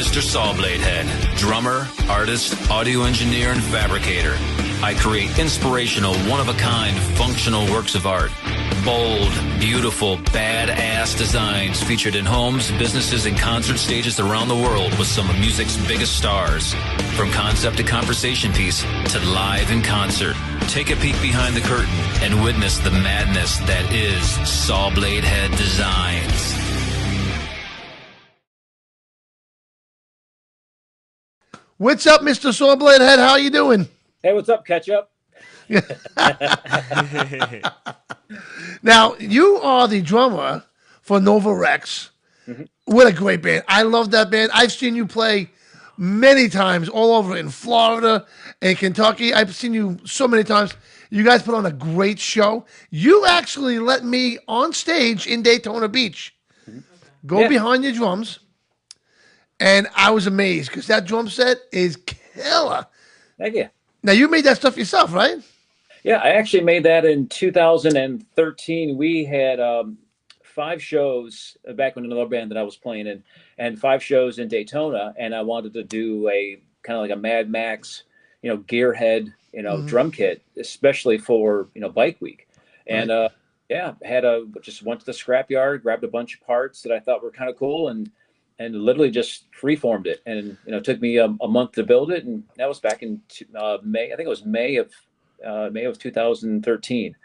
Mr. Sawblade Head, drummer, artist, audio engineer, and fabricator. I create inspirational, one-of-a-kind, functional works of art. Bold, beautiful, badass designs featured in homes, businesses, and concert stages around the world with some of music's biggest stars. From concept to conversation piece to live in concert. Take a peek behind the curtain and witness the madness that is Sawblade Head Designs. What's up, Mr. Sawblade Head? How you doing? Hey, what's up, Ketchup? Now, you are the drummer for Nova Rex. Mm-hmm. What a great band. I love that band. I've seen you play many times all over in Florida and Kentucky. I've seen you so many times. You guys put on a great show. You actually let me on stage in Daytona Beach go behind your drums, and I was amazed because that drum set is killer. Thank you. Now, you made that stuff yourself, right? Yeah, I actually made that in 2013. We had 5 shows back when another band that I was playing in, and 5 shows in Daytona, and I wanted to do a kind of like a Mad Max, gearhead, drum kit, especially for, Bike Week. And just went to the scrapyard, grabbed a bunch of parts that I thought were kind of cool, and literally just freeformed it. And it took me a month to build it, and that was back in May. I think it was May of 2013,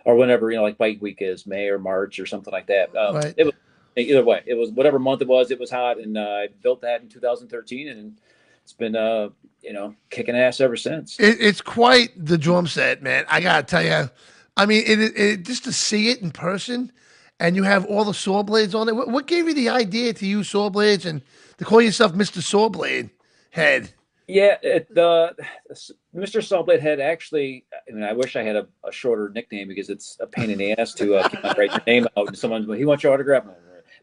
or whenever like Bike Week is, May or March or something like that. Right. It was either way. It was whatever month it was. It was hot, and I built that in 2013, and it's been kicking ass ever since. It's quite the drum set, man. I gotta tell you. I mean, it just to see it in person. And you have all the saw blades on it. What gave you the idea to use saw blades and to call yourself Mr. Sawblade Head? Yeah, Mr. Sawblade Head, actually, I wish I had a shorter nickname because it's a pain in the ass to keep write your name out. And someone, he wants your autograph.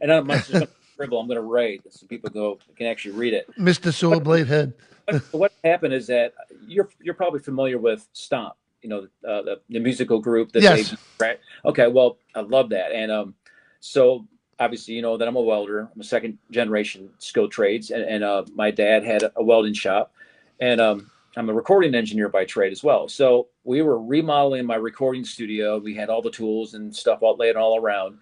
And I'm just going to scribble. I'm going to write so people can actually read it. Mr. Sawblade Head. What happened is that you're probably familiar with Stomp. The musical group that yes. Right? Okay, well, I love that. And so obviously, that I'm a welder. I'm a second generation skilled trades. And my dad had a welding shop. And I'm a recording engineer by trade as well. So we were remodeling my recording studio. We had all the tools and stuff laid all around.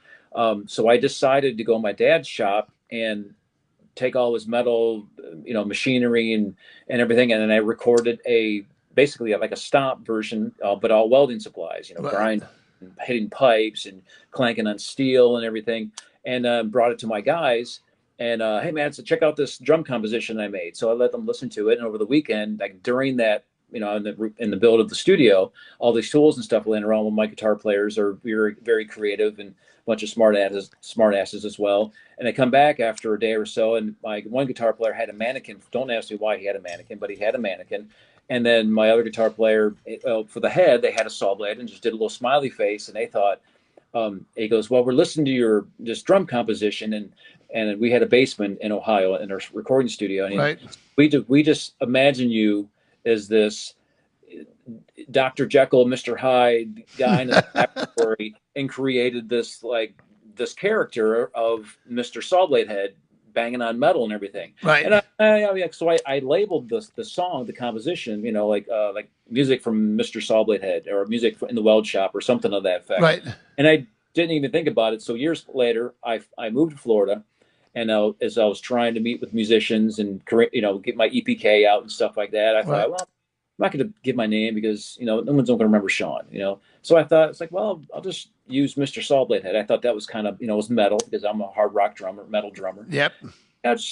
So I decided to go to my dad's shop and take all his metal, machinery and everything. And then I recorded basically like a Stomp version, but all welding supplies, right. grind, hitting pipes and clanking on steel and everything, and brought it to my guys. And hey man, so check out this drum composition I made. So I let them listen to it, and over the weekend, like during that, in the build of the studio, all these tools and stuff laying around with my guitar players are very, very creative and a bunch of smart asses as well. And I come back after a day or so, and my one guitar player had a mannequin. Don't ask me why he had a mannequin, but he had a mannequin. And then my other guitar player, for the head, they had a saw blade and just did a little smiley face. And they thought, he goes, well, we're listening to this drum composition. And we had a basement in Ohio in our recording studio. And right. we just imagine you as this Dr. Jekyll, Mr. Hyde guy in the laboratory, and created this character of Mr. Sawblade Head banging on metal and everything. Right. And so I labeled the song, the composition, like music from Mr. Sawblade Head or music in the weld shop or something of that effect. Right. And I didn't even think about it. So years later, I moved to Florida, and as I was trying to meet with musicians and get my EPK out and stuff like that, I thought, right. well, I'm not going to give my name because no one's going to remember Sean. So I thought it's like, well, I'll just use Mr. Sawblade Head. I thought that was kind of was metal because I'm a hard rock drummer, metal drummer. Yep.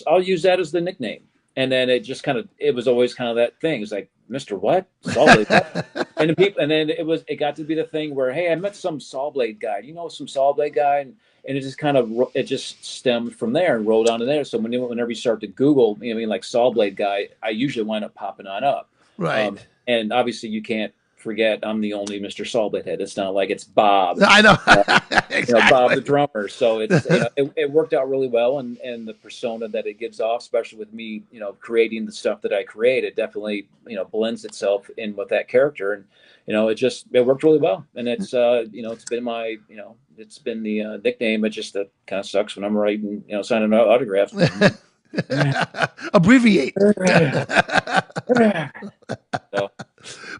I'll use that as the nickname. And then it was always kind of that thing. It's like, Mr. What? Sawblade Head. And then it got to be the thing where, hey, I met some Sawblade guy. Some Sawblade guy? And it just it just stemmed from there and rolled onto there. So whenever you start to Google, like Sawblade guy, I usually wind up popping on up. Right. And obviously you can't forget I'm the only Mr. Sawblade Head. It's not like it's Bob. I know. Exactly. Bob the drummer. So it's it worked out really well, and the persona that it gives off, especially with me, creating the stuff that I create, it definitely blends itself in with that character, and it worked really well, and it's it's been my it's been the nickname. It just kind of sucks when I'm writing signing autographs. Abbreviate. So,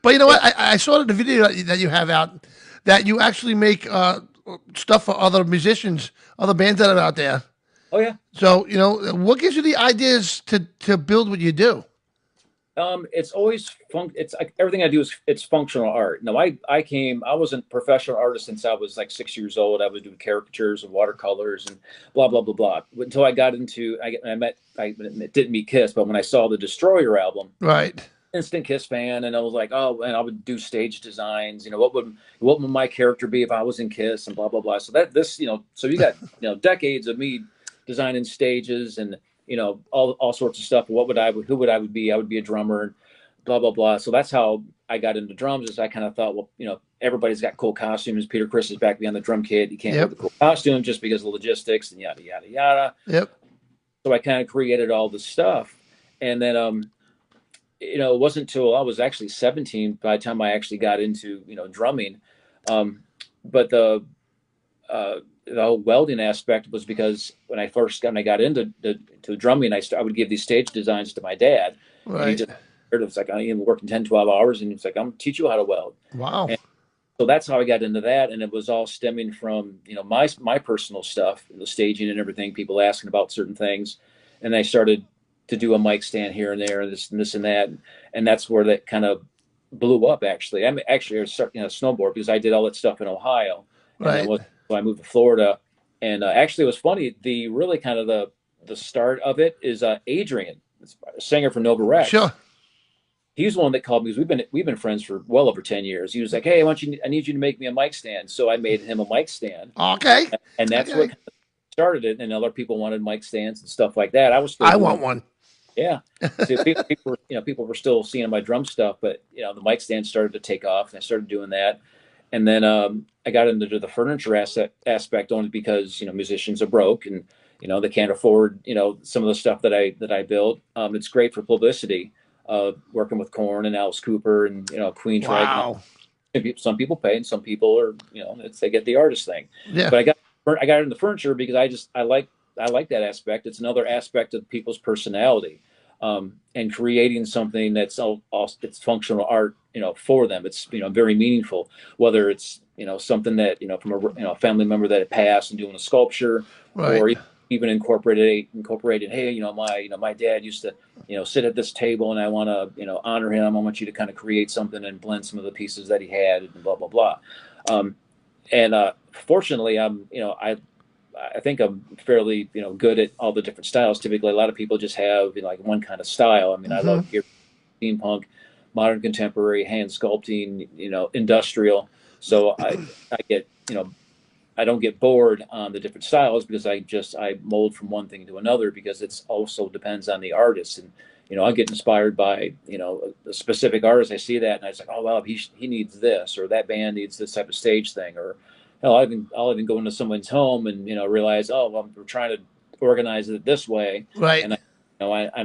But you know yeah. what? I saw the video that you have out that you actually make stuff for other musicians, other bands that are out there. Oh yeah. So you know, what gives you the ideas to build what you do? It's always it's like everything I do is it's functional art. Now I wasn't a professional artist since I was like 6 years old. I was doing caricatures and watercolors and blah blah blah blah. Until I got into I didn't meet Kiss, but when I saw the Destroyer album, Right. instant Kiss fan, and I was like, oh, and I would do stage designs. You know, what would my character be if I was in Kiss and blah blah blah. So that this so you got decades of me designing stages and all sorts of stuff. Who would I would be? I would be a drummer and blah blah blah. So that's how I got into drums. Is I kind of thought, well, everybody's got cool costumes. Peter Criss is back behind the drum kit. You can't wear Yep. the cool costume just because of logistics and yada yada yada. Yep. So I kind of created all this stuff, and then it wasn't until I was actually 17 by the time I actually got into drumming. But the whole welding aspect was because when I got into to drumming, I would give these stage designs to my dad, and he Right. just it was like I working 10, 12 hours, and he's like, I'm gonna teach you how to weld. Wow. And so that's how I got into that, and it was all stemming from my personal stuff, the staging and everything, people asking about certain things, and I started to do a mic stand here and there, and this and that, and that's where that kind of blew up. Actually, I was starting a snowboard because I did all that stuff in Ohio, and then Right. so I moved to Florida, and actually it was funny. The really kind of the start of it is Adrian, a singer from Nova Rex. Sure. He's the one that called me because we've been friends for well over 10 years. He was like, "Hey, I need you to make me a mic stand." So I made him a mic stand, Okay. and that's Okay. what started it. And other people wanted mic stands and stuff like that. I was still I doing, want one. yeah. So people were still seeing my drum stuff, but the mic stand started to take off, and I started doing that. And then I got into the furniture aspect only because musicians are broke and they can't afford some of the stuff that I build. It's great for publicity, working with Korn and Alice Cooper and Queensrÿche. Wow. Some people pay and some people are they get the artist thing. Yeah. But I got into furniture because I like that aspect. It's another aspect of people's personality, and creating something that's all it's functional art, for them. It's very meaningful. Whether it's something that from a family member that had passed and doing a sculpture, Right. or even incorporated. Hey, my dad used to sit at this table, and I want to honor him. I want you to kind of create something and blend some of the pieces that he had, and blah blah blah. And fortunately, I think I'm fairly good at all the different styles. Typically, a lot of people just have like one kind of style. I mean, I love steampunk, modern contemporary, hand sculpting, industrial. So I get I don't get bored on the different styles because I mold from one thing to another because it's also depends on the artist. And I get inspired by a specific artist. I see that and I was like, oh wow, he needs this, or that band needs this type of stage thing, or hell, I'll even go into someone's home and realize, oh well, we're trying to organize it this way, Right. and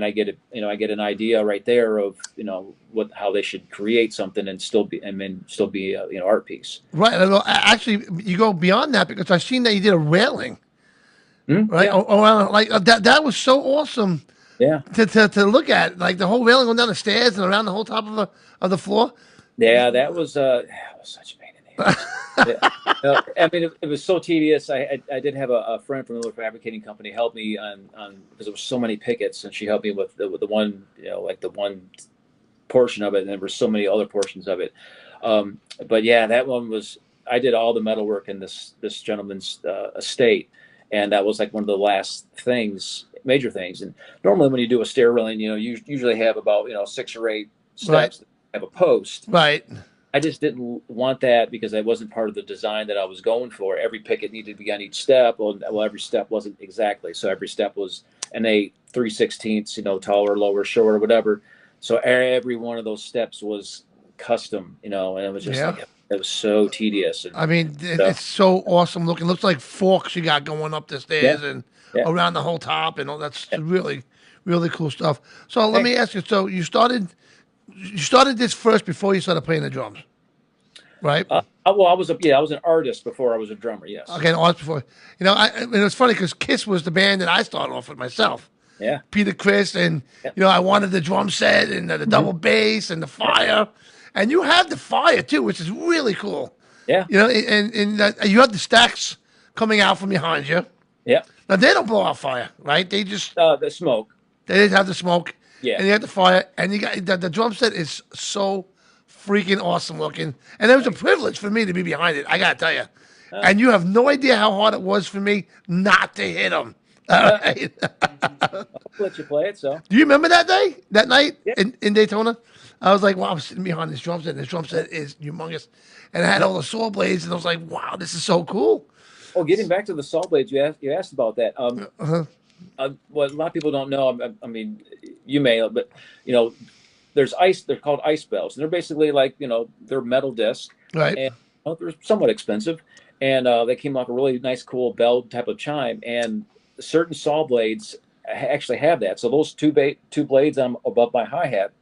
I get it, I get an idea right there of how they should create something and still be a art piece. Right. And, well, actually, you go beyond that because I've seen that you did a railing. Right. Yeah, Around like that. That was so awesome yeah, to look at. Like the whole railing going down the stairs and around the whole top of the floor. yeah. That was such a pain in the ass. Yeah. No, I mean, it was so tedious. I did have a friend from another fabricating company help me on because there were so many pickets, and she helped me with the one, like the one portion of it, and there were so many other portions of it. But yeah, that one was. I did all the metalwork in this gentleman's estate, and that was like one of the last major things. And normally, when you do a stair railing, you usually have about 6 or 8 steps. Right. That have a post. Right. I just didn't want that because that wasn't part of the design that I was going for. Every picket needed to be on each step. Well, every step wasn't exactly. So every step was an 8, 3/16, taller, lower, shorter, whatever. So every one of those steps was custom, and it was just like, it was so tedious. And I mean, it's so awesome looking. Looks like forks you got going up the stairs and around the whole top, and all that's really, really cool stuff. So let me ask you. So you started this first before you started playing the drums, right? well, I was an artist before I was a drummer. Yes. Okay, no, that's before. And it's funny because Kiss was the band that I started off with myself. Yeah. Peter Chris, and I wanted the drum set and the double bass and the fire, and you have the fire too, which is really cool. Yeah. And you have the stacks coming out from behind you. Yeah. Now they don't blow out fire, right? They just The smoke. they just have the smoke, Yeah. and you have the fire, and you got the drum set is so freaking awesome looking, and it was a privilege for me to be behind it. I gotta tell you, and you have no idea how hard it was for me not to hit them. All right. I'll let you play it. So. Do you remember that night Yeah. in Daytona? I was like, wow, I'm sitting behind this drum set, and this drum set is humongous. And I had all the saw blades, and I was like, wow, this is so cool. Oh, getting back to the sawblades, you asked about that. What a lot of people don't know, I mean, you may, but there's ice. They're called ice bells, and they're basically like they're metal discs, Right. and they're somewhat expensive, and they came off a really nice, cool bell type of chime, and certain saw blades actually have that. So those two blades above my hi hat,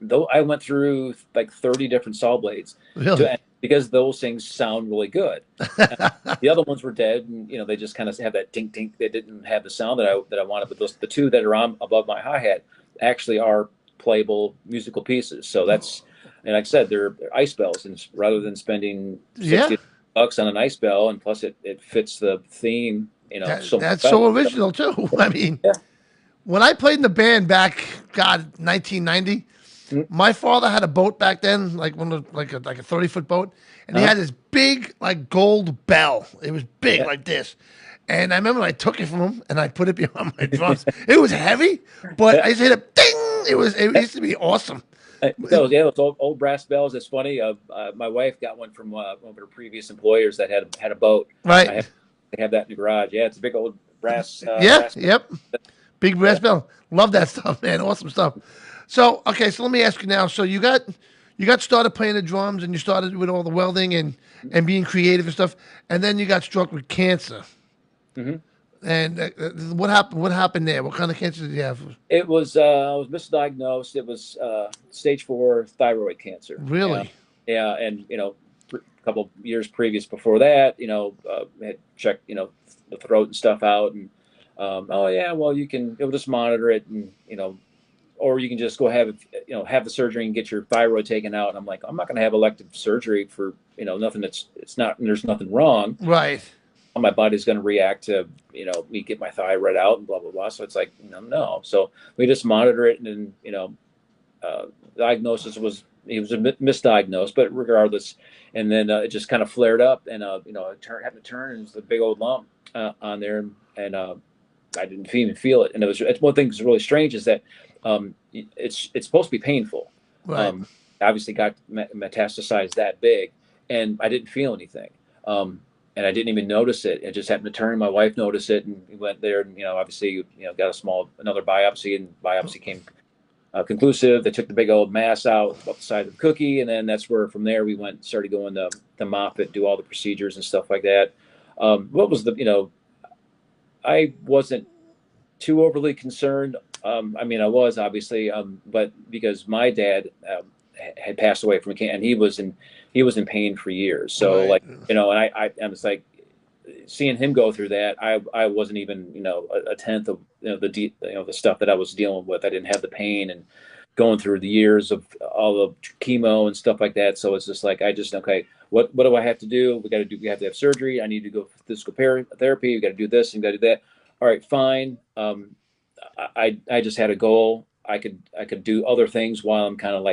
though I went through like 30 different saw blades Really? because those things sound really good. The other ones were dead, and they just kind of have that tink tink. They didn't have the sound that I wanted, but the two that are on above my hi hat actually are playable musical pieces. So that's, and like I said, they're ice bells, and rather than spending $60 on an ice bell, and plus it fits the theme. That's so original too. I mean, when I played in the band back, 1990. My father had a boat back then, like like a 30-foot boat, and he had this big like gold bell. It was big like this, and I remember I took it from him and I put it behind my drums. It was heavy, but I just hit it. Ding! It used to be awesome. Those old brass bells. It's funny. My wife got one from one of her previous employers that had a boat. Right. They have that in the garage. Yeah, it's a big old brass. Brass big brass bell. Love that stuff, man. Awesome stuff. So let me ask you now. So you got started playing the drums, and you started with all the welding and being creative and stuff, and then you got struck with cancer. Mm-hmm. And what happened? What happened there? What kind of cancer did you have? It was I was misdiagnosed. It was stage 4 thyroid cancer. Really? Yeah, and a couple years previous before that, had checked the throat and stuff out, and you'll just monitor it, and or you can just go have the surgery and get your thyroid taken out. And I'm like, I'm not going to have elective surgery for nothing there's nothing wrong. Right. My body's going to react to me get my thyroid out and blah blah blah. So it's like no. So we just monitor it, and then diagnosis was he was misdiagnosed, but regardless, and then it just kind of flared up, and it happened to turn, and it was a big old lump on there, and I didn't even feel it. And it's one thing that's really strange is that it's supposed to be painful. Right. Obviously got metastasized that big, and I didn't feel anything. And I didn't even notice it. It just happened to turn. My wife noticed it, and we went there, and obviously got another biopsy, and biopsy came conclusive. They took the big old mass out the side of the cookie, and then that's where from there we started going to Moffitt, do all the procedures and stuff like that. What was I wasn't too overly concerned. I was obviously, but because my dad had passed away from cancer, and he was in pain for years. So right. and I was like, seeing him go through that, I wasn't even a tenth of the stuff that I was dealing with. I didn't have the pain and going through the years of all the chemo and stuff like that. So it's just like what do I have to do? We have to have surgery. I need to go for physical therapy. We got to do this and got to do that. All right, fine. I just had a goal. I could do other things while I'm kind of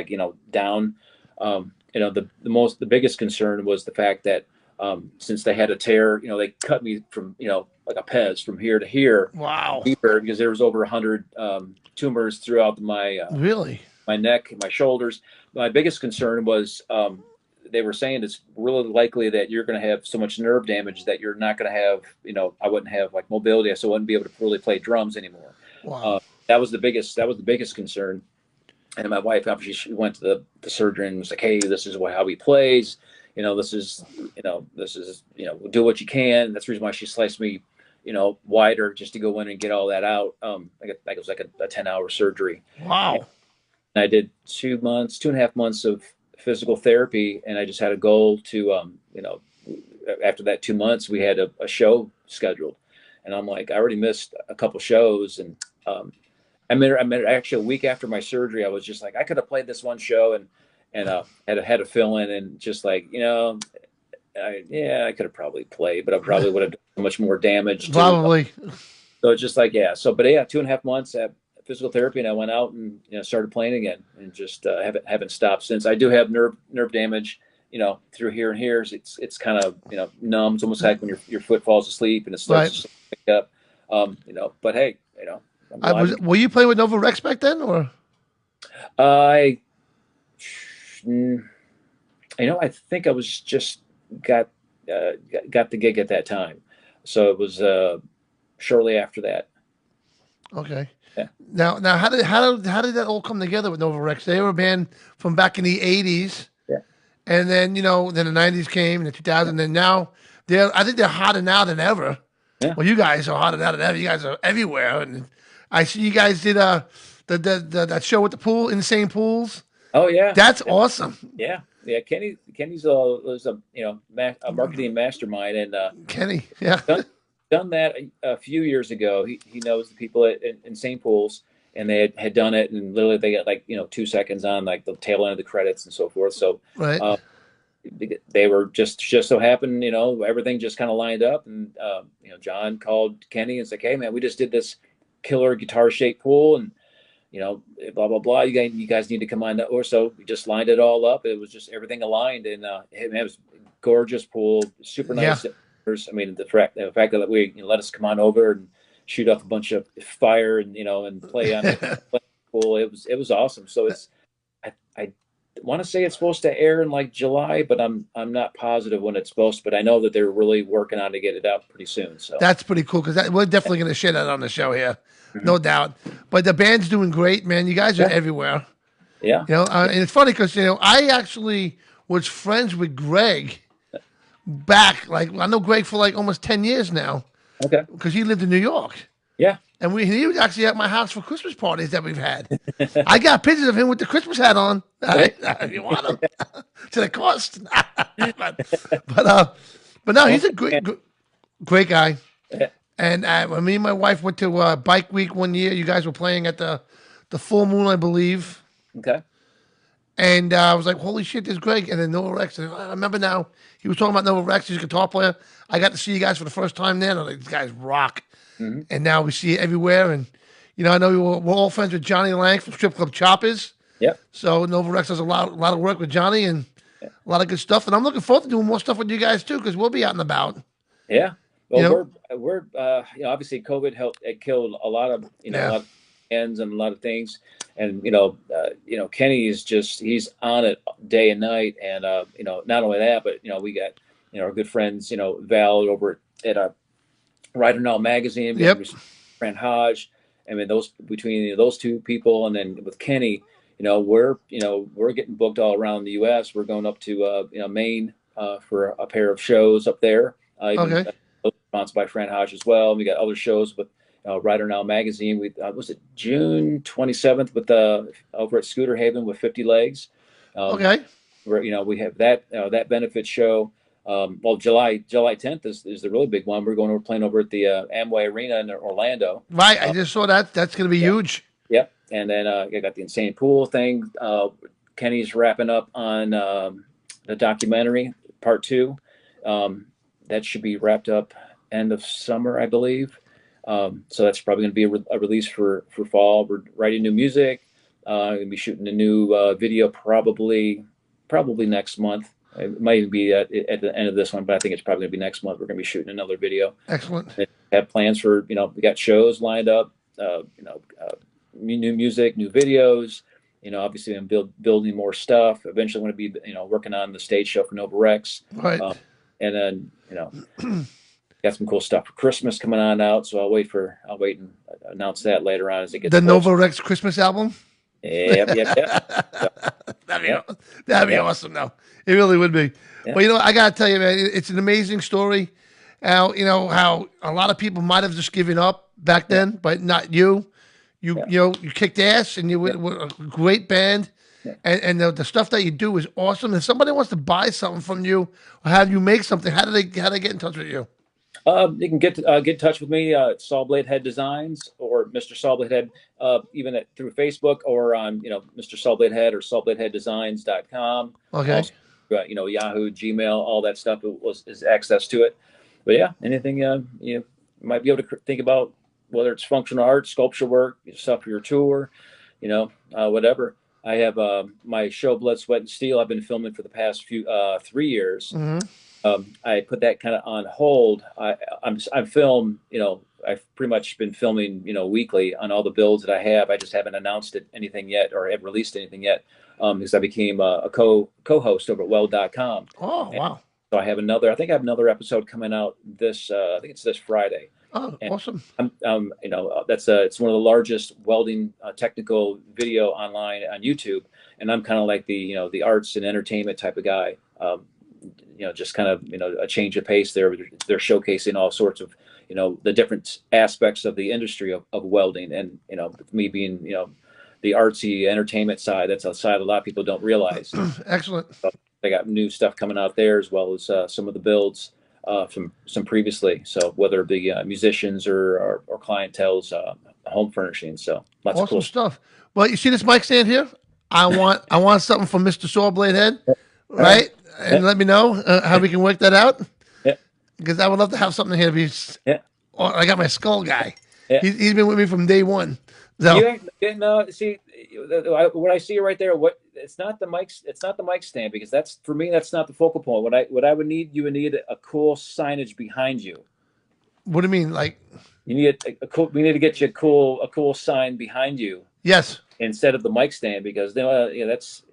down. The biggest concern was the fact that since they had a tear, they cut me from like a Pez from here to here. Wow. Deeper, because there was over 100 tumors throughout my my neck, my shoulders. My biggest concern was they were saying it's really likely that you're going to have so much nerve damage that you're not going to have I wouldn't have mobility, so I wouldn't be able to really play drums anymore. Wow. That was the biggest concern. And my wife, after she went to the surgeon, and was like, "Hey, this is how he plays. This is do what you can." That's the reason why she sliced me, wider, just to go in and get all that out. It was like a 10-hour surgery. Wow. And I did 2.5 months of physical therapy, and I just had a goal to, after that 2 months, we had a show scheduled, and I'm like, I already missed a couple shows, and I mean, actually a week after my surgery, I was just like, I could have played this one show and had a fill in and just like, I could have probably played, but I probably would have done so much more damage to. Probably. So it's just like, yeah. So, but yeah, 2.5 months at physical therapy, and I went out and started playing again, and just haven't stopped since. I do have nerve damage, through here and here. It's kind of numb. It's almost like when your foot falls asleep and it starts to pick up. But hey, Were you playing with Nova Rex back then, or? I, I think I was just got the gig at that time, so it was shortly after that. Okay. Yeah. Now, how did that all come together with Nova Rex? They were a band from back in the '80s, Yeah. and then then the '90s came, and the 2000s, and then now I think they're hotter now than ever. Yeah. Well, you guys are hotter now than ever. You guys are everywhere, and I see you guys did that show with the pool, Insane Pools. Oh yeah. That's awesome. Yeah. Yeah. Kenny's was a marketing mastermind, and Kenny, yeah. done that a few years ago. He knows the people in St. Paul's, and they had done it, and literally they got like 2 seconds on like the tail end of the credits and so forth. So right. They were just so happened, everything just kind of lined up, and John called Kenny and said, "Hey man, we just did this killer guitar shaped pool, and blah blah blah. You guys need to come on." Or so we just lined it all up. It was just everything aligned, and it was gorgeous pool, super nice. Yeah. I mean, the fact that we let us come on over and shoot off a bunch of fire and and play on the pool. It was awesome. So I want to say it's supposed to air in like July, but I'm not positive when it's supposed to. But I know that they're really working on to get it out pretty soon. So that's pretty cool because we're definitely going to share that on the show here, no doubt. But the band's doing great, man. You guys are everywhere. Yeah. And it's funny because I actually was friends with Greg back, like I know Greg for like almost 10 years now. Okay. Because he lived in New York. Yeah. And he was actually at my house for Christmas parties that we've had. I got pictures of him with the Christmas hat on. If you want them. To the cost. but no, he's a great guy. Yeah. And when me and my wife went to Bike Week one year, you guys were playing at the Full Moon, I believe. Okay. And I was like, holy shit, there's Greg. And then Nova Rex. And I remember now, he was talking about Nova Rex. He's a guitar player. I got to see you guys for the first time then. I'm like, these guys rock. Mm-hmm. And now we see it everywhere. And, I know we're all friends with Johnny Lang from Strip Club Choppers. Yeah. So Nova Rex does a lot of work with Johnny and a lot of good stuff. And I'm looking forward to doing more stuff with you guys too, because we'll be out and about. Yeah. Well, we're obviously COVID it killed a lot of, a lot of ends and a lot of things. And, Kenny is he's on it day and night. And, not only that, but, we got, our good friends, Val over at Rider Now magazine, Fran Hodge. I mean, between those two people, and then with Kenny, we're getting booked all around the U.S. We're going up to Maine for a pair of shows up there. Sponsored by Fran Hodge as well. And we got other shows with Rider Now magazine. We was it June 27th with over at Scooter Haven with 50 Legs. Where we have that benefit show. Well, July 10th is the really big one. We're playing over at the Amway Arena in Orlando. Right, I just saw that. That's going to be huge. Yep. And then I got the Insane Pool thing. Kenny's wrapping up on the documentary part 2. That should be wrapped up end of summer, I believe. So that's probably going to be a release for fall. We're writing new music. Going to be shooting a new video probably next month. It might even be at the end of this one, but I think it's probably going to be next month. We're going to be shooting another video. Excellent. We have plans for, we got shows lined up, new music, new videos, obviously I'm building more stuff. Eventually I'm going to be, working on the stage show for Nova Rex. Right. And then, got some cool stuff for Christmas coming on out. So I'll wait and announce that later on as it gets the closer. Nova Rex Christmas album. Yep. That'd be awesome, though. It really would be. Yeah. But I gotta tell you, man, it's an amazing story. How how a lot of people might have just given up back then, but not you. You kicked ass, and you were a great band. Yeah. And the stuff that you do is awesome. If somebody wants to buy something from you or have you make something, how do they get in touch with you? You can get in touch with me at Sawblade Head Designs or Mr. Sawblade Head, even through Facebook or on Mr. Sawblade Head or sawbladeheaddesigns.com. Okay. Also, Yahoo, Gmail, all that stuff is access to it. But yeah, anything you might be able to think about, whether it's functional art, sculpture work, stuff for your tour, whatever. I have my show Blood, Sweat, and Steel. I've been filming for the past 3 years. Mm-hmm. I put that kind of on hold. I'm film. I've pretty much been filming, weekly on all the builds that I have. I just haven't announced anything yet, or have released anything yet, because I became a co-host over at Weld.com. Oh, wow. So I think I have another episode coming out I think it's this Friday. Oh, And awesome. it's one of the largest welding technical video online on YouTube, and I'm kind of like the arts and entertainment type of guy. Just kind of a change of pace there. They're showcasing all sorts of the different aspects of the industry of welding, and me being the artsy entertainment side. That's a side a lot of people don't realize. Excellent. So they got new stuff coming out there, as well as some of the builds from some previously. So whether it be musicians or clientele's home furnishing. So lots Awesome of cool stuff. Well, you see this mic stand here? I want something from Mr. Sawblade Head, right? And let me know how we can work that out. Yeah. Because I would love to have something here. Oh, I got my skull guy. Yeah. He's been with me from day one. So See what I see right there. It's not the mic stand, because that's, for me, that's not the focal point. What I would need, you would need a cool signage behind you. What do you mean? Like, you need a cool. We need to get you a cool sign behind you. Yes. Instead of the mic stand, because that's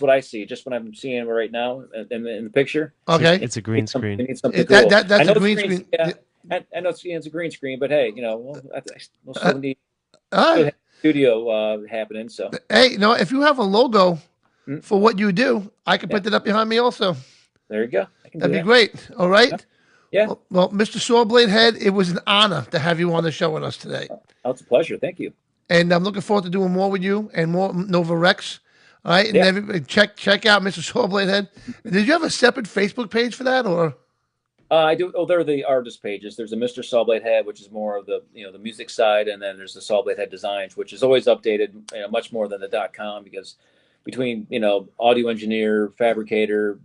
what I see. Just when I'm seeing it right now in the picture. Okay. It's a green screen. Need something cool. That's a green screen. Yeah, I know it's a green screen, but hey, we'll still need studio happening. So hey, if you have a logo for what you do, I can put that up behind me also. There you go. That'd be great. All right. Yeah. Well, Mr. Sawblade Head, it was an honor to have you on the show with us today. Oh, it's a pleasure. Thank you. And I'm looking forward to doing more with you and more Nova Rex. All right. And everybody check out Mr. Sawblade Head. Did you have a separate Facebook page for that, or? I do. Oh, there are the artist pages. There's a Mr. Sawblade Head, which is more of the the music side, and then there's the Sawblade Head Designs, which is always updated, much more than the .com, because between audio engineer, fabricator,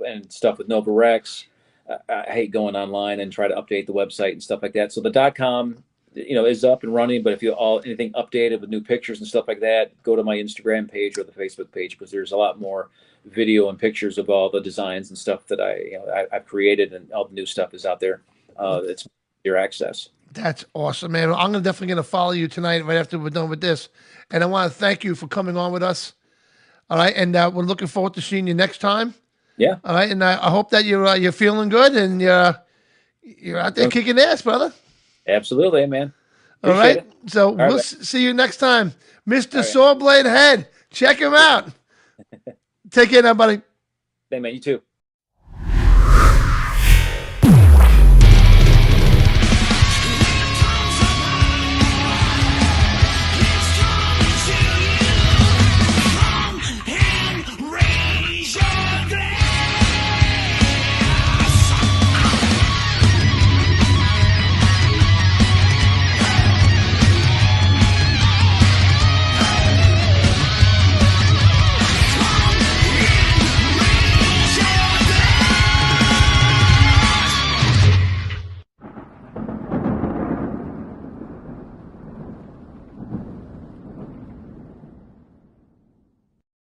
and stuff with Nova Rex, I hate going online and try to update the website and stuff like that. So the .com, is up and running. But if anything updated with new pictures and stuff like that, go to my Instagram page or the Facebook page, because there's a lot more video and pictures of all the designs and stuff that I've created, and all the new stuff is out there. It's your access. That's awesome, man. I'm definitely going to follow you tonight right after we're done with this. And I want to thank you for coming on with us. All right. And we're looking forward to seeing you next time. Yeah. All right. And I hope that you're feeling good and you're out there kicking ass, brother. Absolutely, man. All right. So we'll see you next time. Mr. Sawblade Head. Check him out. Take care now, buddy. Hey, man. You too.